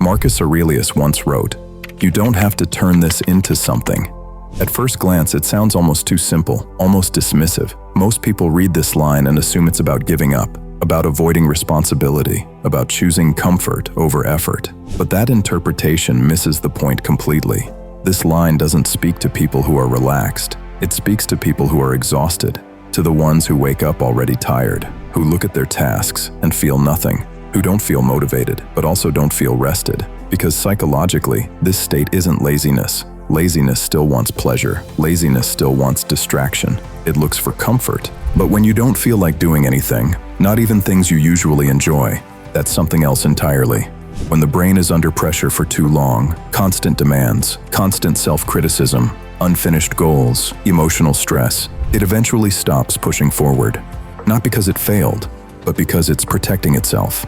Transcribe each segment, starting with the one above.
Marcus Aurelius once wrote, "You don't have to turn this into something." At first glance, it sounds almost too simple, almost dismissive. Most people read this line and assume it's about giving up, about avoiding responsibility, about choosing comfort over effort. But that interpretation misses the point completely. This line doesn't speak to people who are relaxed. It speaks to people who are exhausted, to the ones who wake up already tired, who look at their tasks and feel nothing, who don't feel motivated, but also don't feel rested. Because psychologically, this state isn't laziness. Laziness still wants pleasure. Laziness still wants distraction. It looks for comfort. But when you don't feel like doing anything, not even things you usually enjoy, that's something else entirely. When the brain is under pressure for too long, constant demands, constant self-criticism, unfinished goals, emotional stress, it eventually stops pushing forward. Not because it failed, but because it's protecting itself.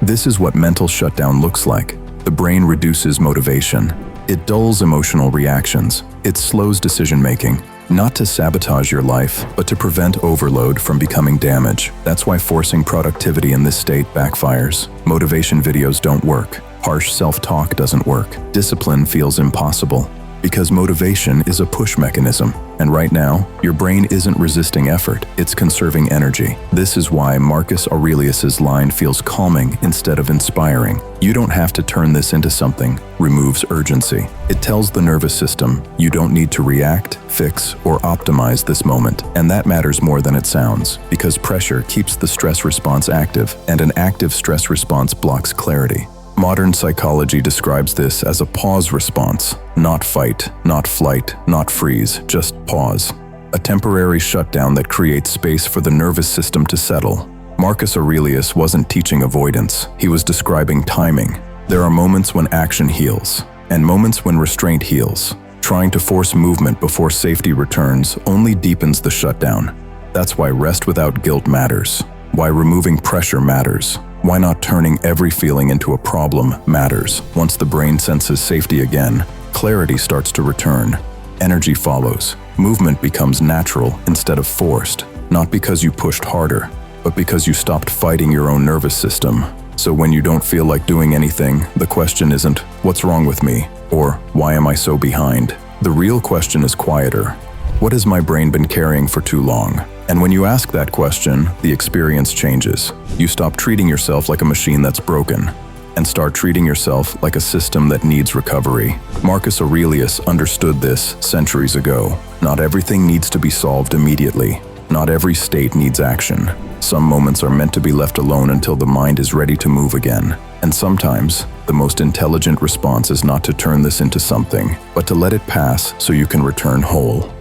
This is what mental shutdown looks like. The brain reduces motivation. It dulls emotional reactions. It slows decision-making, not to sabotage your life, but to prevent overload from becoming damage. That's why forcing productivity in this state backfires. Motivation videos don't work. Harsh self-talk doesn't work. Discipline feels impossible. Because motivation is a push mechanism. And right now, your brain isn't resisting effort, it's conserving energy. This is why Marcus Aurelius's line feels calming instead of inspiring. "You don't have to turn this into something," removes urgency. It tells the nervous system, you don't need to react, fix, or optimize this moment. And that matters more than it sounds, because pressure keeps the stress response active, and an active stress response blocks clarity. Modern psychology describes this as a pause response. Not fight, not flight, not freeze, just pause. A temporary shutdown that creates space for the nervous system to settle. Marcus Aurelius wasn't teaching avoidance, he was describing timing. There are moments when action heals, and moments when restraint heals. Trying to force movement before safety returns only deepens the shutdown. That's why rest without guilt matters. Why removing pressure matters. Why not turning every feeling into a problem matters. Once the brain senses safety again, clarity starts to return. Energy follows. Movement becomes natural instead of forced. Not because you pushed harder, but because you stopped fighting your own nervous system. So when you don't feel like doing anything, the question isn't, "What's wrong with me?" or "Why am I so behind?" The real question is quieter. What has my brain been carrying for too long? And when you ask that question, the experience changes. You stop treating yourself like a machine that's broken, and start treating yourself like a system that needs recovery. Marcus Aurelius understood this centuries ago. Not everything needs to be solved immediately. Not every state needs action. Some moments are meant to be left alone until the mind is ready to move again. And sometimes, the most intelligent response is not to turn this into something, but to let it pass so you can return whole.